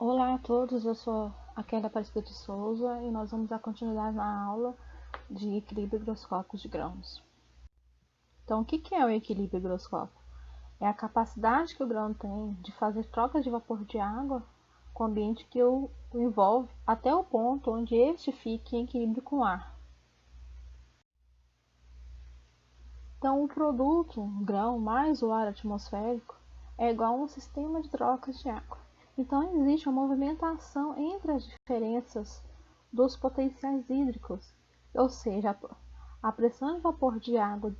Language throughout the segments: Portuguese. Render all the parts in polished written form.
Olá a todos, eu sou a Kélia Aparecida de Souza e nós vamos dar continuidade na aula de equilíbrio higroscópico de grãos. Então, o que é o equilíbrio higroscópico? É a capacidade que o grão tem de fazer trocas de vapor de água com o ambiente que o envolve até o ponto onde este fique em equilíbrio com o ar. Então, o produto, o grão mais o ar atmosférico, é igual a um sistema de trocas de água. Então, existe uma movimentação entre as diferenças dos potenciais hídricos, ou seja, a pressão de vapor de água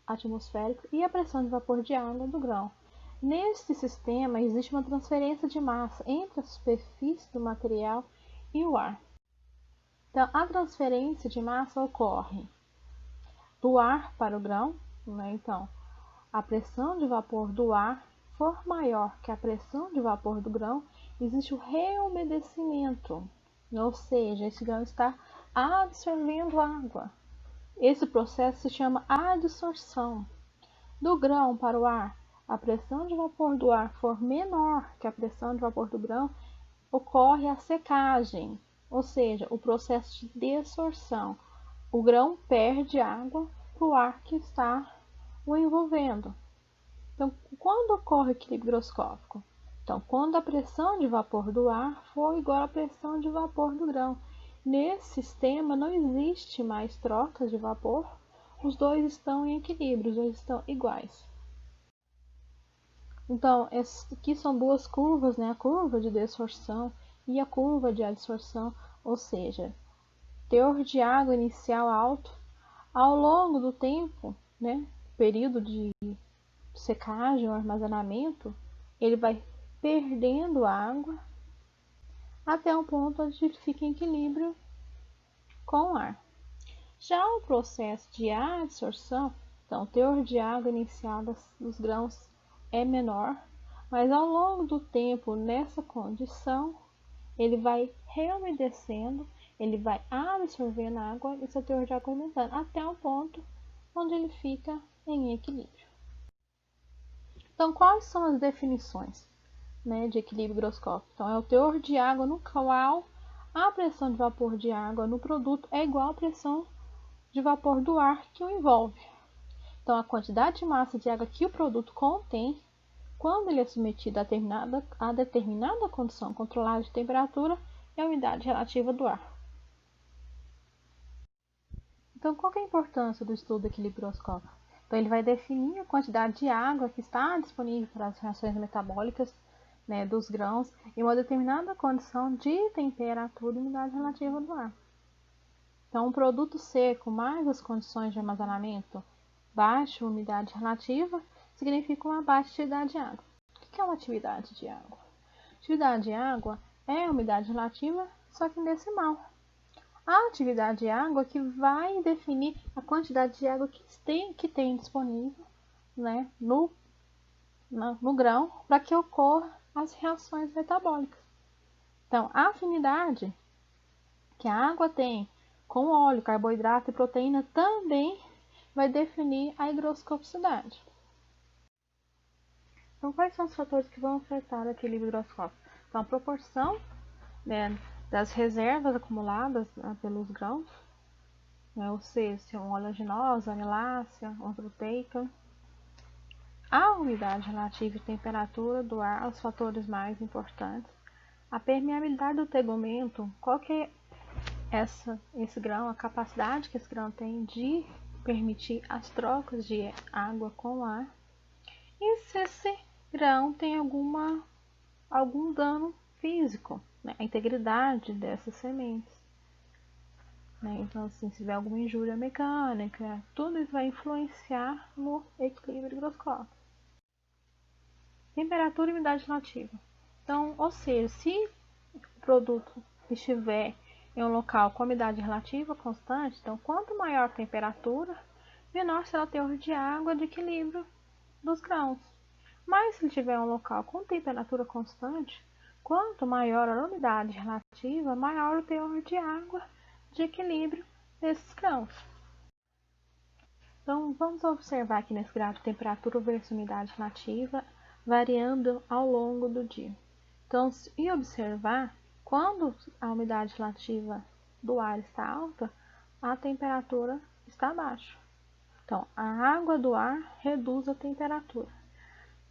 atmosférico e a pressão de vapor de água do grão. Neste sistema, existe uma transferência de massa entre a superfície do material e o ar. Então, a transferência de massa ocorre do ar para o grão, né? Então, a pressão de vapor do ar for maior que a pressão de vapor do grão, existe o reumedecimento, ou seja, esse grão está absorvendo água. Esse processo se chama adsorção. Do grão para o ar, a pressão de vapor do ar for menor que a pressão de vapor do grão, ocorre a secagem, ou seja, o processo de desorção. O grão perde água para o ar que está o envolvendo. Então, quando ocorre o equilíbrio higroscópico? Então, quando a pressão de vapor do ar for igual à pressão de vapor do grão. Nesse sistema não existe mais trocas de vapor, os dois estão em equilíbrio, os dois estão iguais. Então, aqui são duas curvas, né? A curva de desorção e a curva de adsorção, ou seja, teor de água inicial alto, ao longo do tempo, né? Período de secagem ou armazenamento, ele vai perdendo água até um ponto onde ele fica em equilíbrio com o ar. Já o processo de adsorção, então o teor de água inicial dos grãos é menor, mas ao longo do tempo, nessa condição, ele vai reumedecendo, ele vai absorvendo água e seu teor de água aumentando até o ponto onde ele fica em equilíbrio. Então, quais são as definições, né, de equilíbrio higroscópico? Então, é o teor de água no qual a pressão de vapor de água no produto é igual à pressão de vapor do ar que o envolve. Então, a quantidade de massa de água que o produto contém, quando ele é submetido a determinada condição controlada de temperatura, é a umidade relativa do ar. Então, qual é a importância do estudo do equilíbrio higroscópico? Então, ele vai definir a quantidade de água que está disponível para as reações metabólicas, né, dos grãos em uma determinada condição de temperatura e umidade relativa do ar. Então, um produto seco mais as condições de armazenamento baixa umidade relativa significa uma baixa atividade de água. O que é uma atividade de água? Atividade de água é a umidade relativa, só que em decimal. A atividade de água que vai definir a quantidade de água que tem disponível, né, no grão para que ocorram as reações metabólicas. Então, a afinidade que a água tem com óleo, carboidrato e proteína também vai definir a higroscopicidade. Então, quais são os fatores que vão afetar o equilíbrio higroscópico? Então, a proporção, né, das reservas acumuladas, né, pelos grãos, né, ou seja, se é uma oleaginosa, amilácea, uma proteica. A umidade relativa e temperatura do ar, os fatores mais importantes. A permeabilidade do tegumento, qual que é esse grão, a capacidade que esse grão tem de permitir as trocas de água com ar. E se esse grão tem algum dano físico, né? A integridade dessas sementes. Né? Então, assim, se tiver alguma injúria mecânica, tudo isso vai influenciar no equilíbrio higroscópico. Temperatura e umidade relativa. Então, ou seja, se o produto estiver em um local com umidade relativa constante, então quanto maior a temperatura, menor será o teor de água de equilíbrio dos grãos. Mas se ele tiver um local com temperatura constante, quanto maior a umidade relativa, maior o teor de água de equilíbrio desses grãos. Então, vamos observar aqui nesse gráfico temperatura versus umidade relativa variando ao longo do dia. Então, e observar, quando a umidade relativa do ar está alta, a temperatura está baixa. Então, a água do ar reduz a temperatura.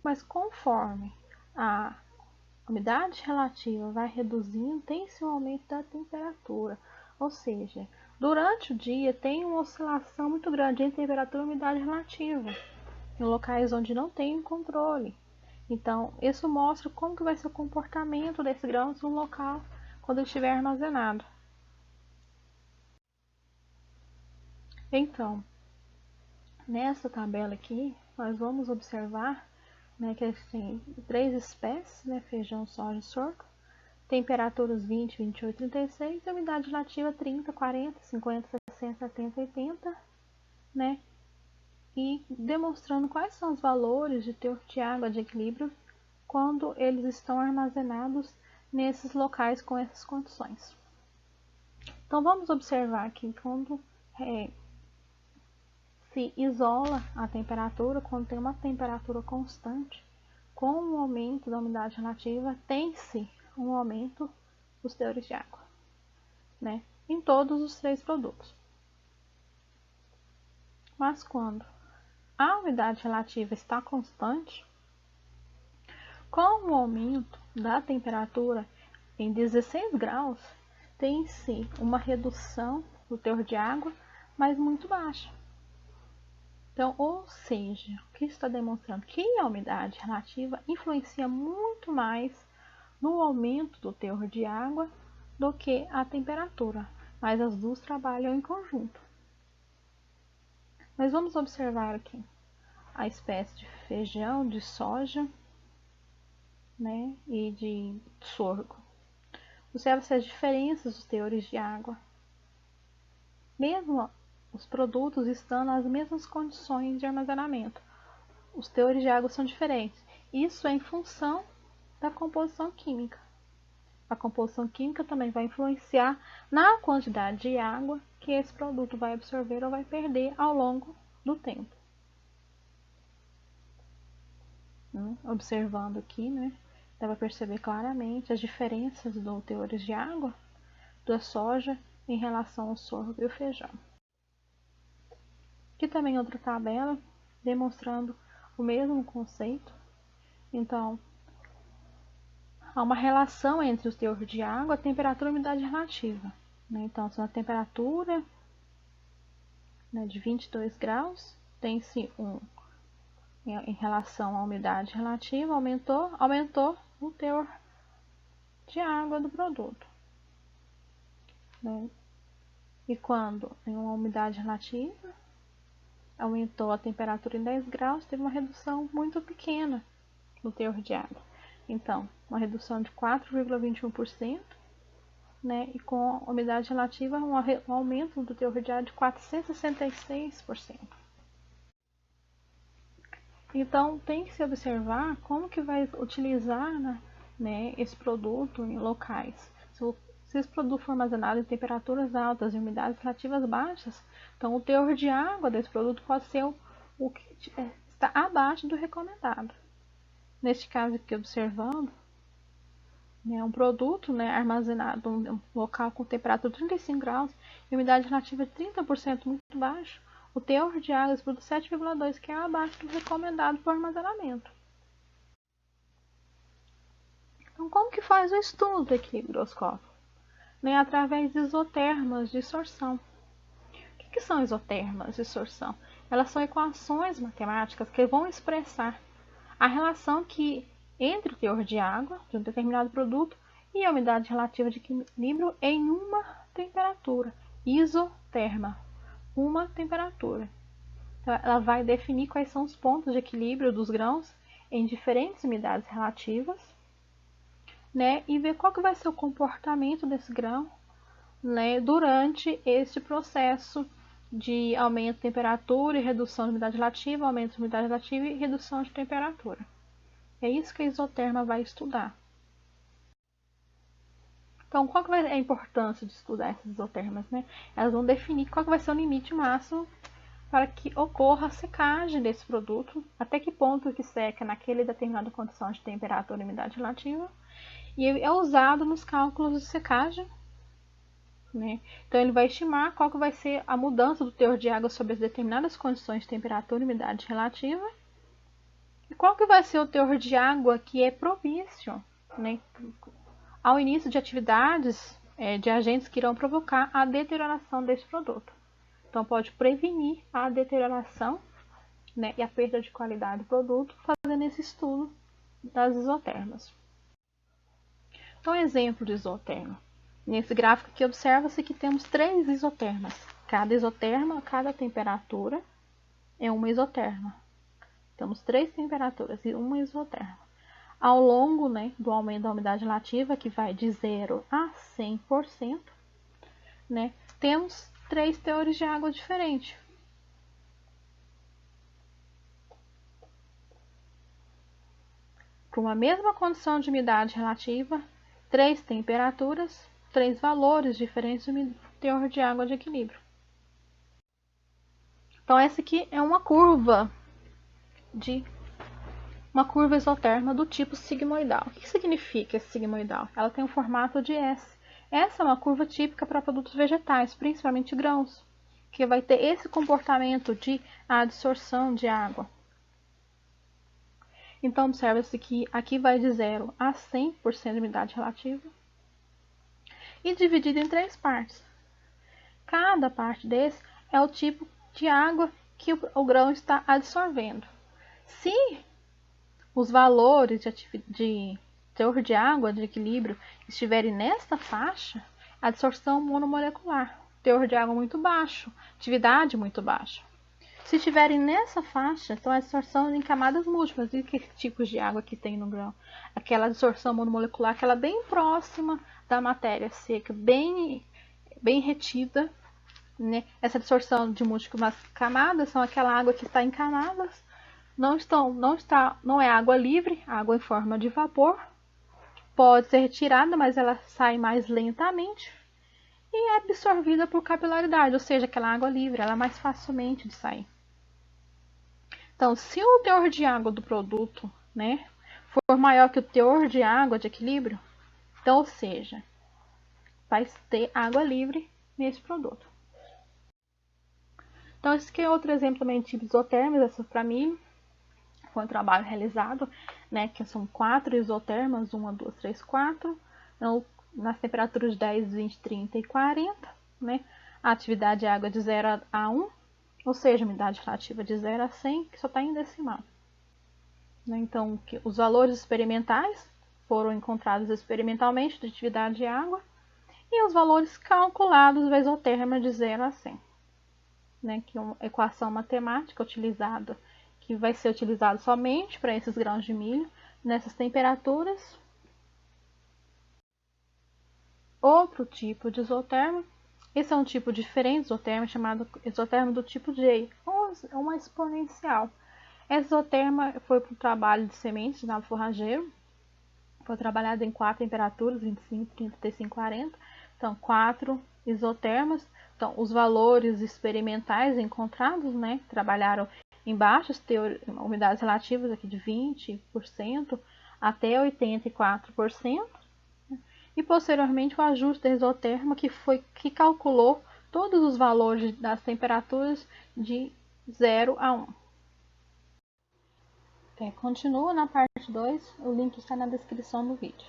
Mas conforme a umidade relativa vai reduzindo, tem-se um aumento da temperatura. Ou seja, durante o dia tem uma oscilação muito grande entre temperatura e umidade relativa, em locais onde não tem controle. Então, isso mostra como que vai ser o comportamento desses grãos no local quando ele estiver armazenado. Então, nessa tabela aqui, nós vamos observar, né, que tem 3 espécies, né, feijão, soja e sorgo, temperaturas 20, 28, 36, e umidade relativa 30, 40, 50, 60, 70, 80, né, e demonstrando quais são os valores de teor de água de equilíbrio quando eles estão armazenados nesses locais com essas condições. Então, vamos observar que quando se isola a temperatura, quando tem uma temperatura constante, com o aumento da umidade relativa, tem-se um aumento dos teores de água, né, em todos os 3 produtos. Mas quando a umidade relativa está constante, com o aumento da temperatura em 16 graus, tem-se uma redução do teor de água, mas muito baixa. Então, ou seja, o que está demonstrando que a umidade relativa influencia muito mais no aumento do teor de água do que a temperatura, mas as duas trabalham em conjunto. Mas vamos observar aqui a espécie de feijão, de soja, né, e de sorgo. Observa-se as diferenças dos teores de água. Mesmo os produtos estão nas mesmas condições de armazenamento, os teores de água são diferentes. Isso é em função da composição química. A composição química também vai influenciar na quantidade de água que esse produto vai absorver ou vai perder ao longo do tempo. Observando aqui, né, dá para perceber claramente as diferenças dos teores de água da soja em relação ao sorgo e o feijão. Aqui também outra tabela demonstrando o mesmo conceito. Então, há uma relação entre os teores de água, a temperatura e a umidade relativa. Então, se a temperatura, né, de 22 graus, tem-se em relação à umidade relativa, aumentou o teor de água do produto. Né? E quando em uma umidade relativa, aumentou a temperatura em 10 graus, teve uma redução muito pequena no teor de água. Então, uma redução de 4,21%, né, e com a umidade relativa, um aumento do teor de água de 466%. Então, tem que se observar como que vai utilizar, né, esse produto em locais. Se esse produto for armazenado em temperaturas altas e umidades relativas baixas, então o teor de água desse produto pode ser o que está abaixo do recomendado. Neste caso aqui, observando, né, um produto, né, armazenado em um local com temperatura 35 graus e umidade relativa de 30% muito baixo, o teor de água desse produto 7,2, que é abaixo do recomendado para o armazenamento. Então, como que faz o estudo do equilíbrio higroscópico? Né, através de isotermas de sorção. O que são isotermas de sorção? Elas são equações matemáticas que vão expressar a relação entre o teor de água de um determinado produto e a umidade relativa de equilíbrio em uma temperatura. Isoterma, uma temperatura. Então, ela vai definir quais são os pontos de equilíbrio dos grãos em diferentes umidades relativas, né, e ver qual que vai ser o comportamento desse grão, né, durante este processo de aumento de temperatura e redução de umidade relativa, aumento de umidade relativa e redução de temperatura. É isso que a isoterma vai estudar. Então, qual que vai ser a importância de estudar essas isotermas, né? Elas vão definir qual que vai ser o limite máximo para que ocorra a secagem desse produto, até que ponto que seca naquela determinada condição de temperatura e umidade relativa, e é usado nos cálculos de secagem, né? Então ele vai estimar qual que vai ser a mudança do teor de água sob as determinadas condições de temperatura e umidade relativa, e qual que vai ser o teor de água que é propício, né, ao início de atividades de agentes que irão provocar a deterioração desse produto. Então pode prevenir a deterioração, né, e a perda de qualidade do produto fazendo esse estudo das isotermas. Então, exemplo de isoterma. Nesse gráfico aqui, observa-se que temos 3 isotermas. Cada isoterma, cada temperatura é uma isoterma. Temos 3 temperaturas e uma isoterma. Ao longo, né, do aumento da umidade relativa, que vai de 0 a 100%, né, temos 3 teores de água diferentes. Para uma mesma condição de umidade relativa, 3 temperaturas, 3 valores diferentes do teor de água de equilíbrio. Então essa aqui é uma curva isoterma do tipo sigmoidal. O que significa esse sigmoidal? Ela tem um formato de S. Essa é uma curva típica para produtos vegetais, principalmente grãos, que vai ter esse comportamento de adsorção de água. Então, observa-se que aqui vai de 0 a 100% de umidade relativa e dividido em 3 partes. Cada parte desse é o tipo de água que o grão está absorvendo. Se os valores de teor de água de equilíbrio estiverem nesta faixa, adsorção monomolecular, teor de água muito baixo, atividade muito baixa. Se estiverem nessa faixa, então a adsorção em camadas múltiplas. E que tipos de água que tem no grão? Aquela adsorção monomolecular, aquela bem próxima da matéria seca, bem retida, né? Essa adsorção de múltiplas camadas são aquela água que está em camadas, não é água livre, água em forma de vapor, pode ser retirada, mas ela sai mais lentamente e é absorvida por capilaridade, ou seja, aquela água livre, ela é mais facilmente de sair. Então, se o teor de água do produto, né, for maior que o teor de água de equilíbrio, então, ou seja, vai ter água livre nesse produto. Então, esse aqui é outro exemplo também de tipos isotérmicos, essa para mim foi um trabalho realizado, né, que são 4 isotermas, 1, 2, 3, 4, então, nas temperaturas de 10, 20, 30 e 40, né, a atividade de água de 0 a 1, ou seja, a umidade relativa de 0 a 100, que só está em decimal. Então, os valores experimentais foram encontrados experimentalmente de atividade de água e os valores calculados da isoterma de 0 a 100. Né, que é uma equação matemática utilizada, que vai ser utilizada somente para esses grãos de milho, nessas temperaturas. Outro tipo de isoterma, esse é um tipo diferente de isoterma, chamado isoterma do tipo J, ou uma exponencial. Essa isoterma foi para o trabalho de sementes na forrageiro, foi trabalhada em 4 temperaturas, 25, 30, 35, 40, então 4 isotermas. Então, os valores experimentais encontrados, né, trabalharam em baixas umidades relativas aqui de 20% até 84%, e posteriormente o ajuste da isoterma que calculou todos os valores das temperaturas de 0 a 1. Continua na parte 2, o link está na descrição do vídeo.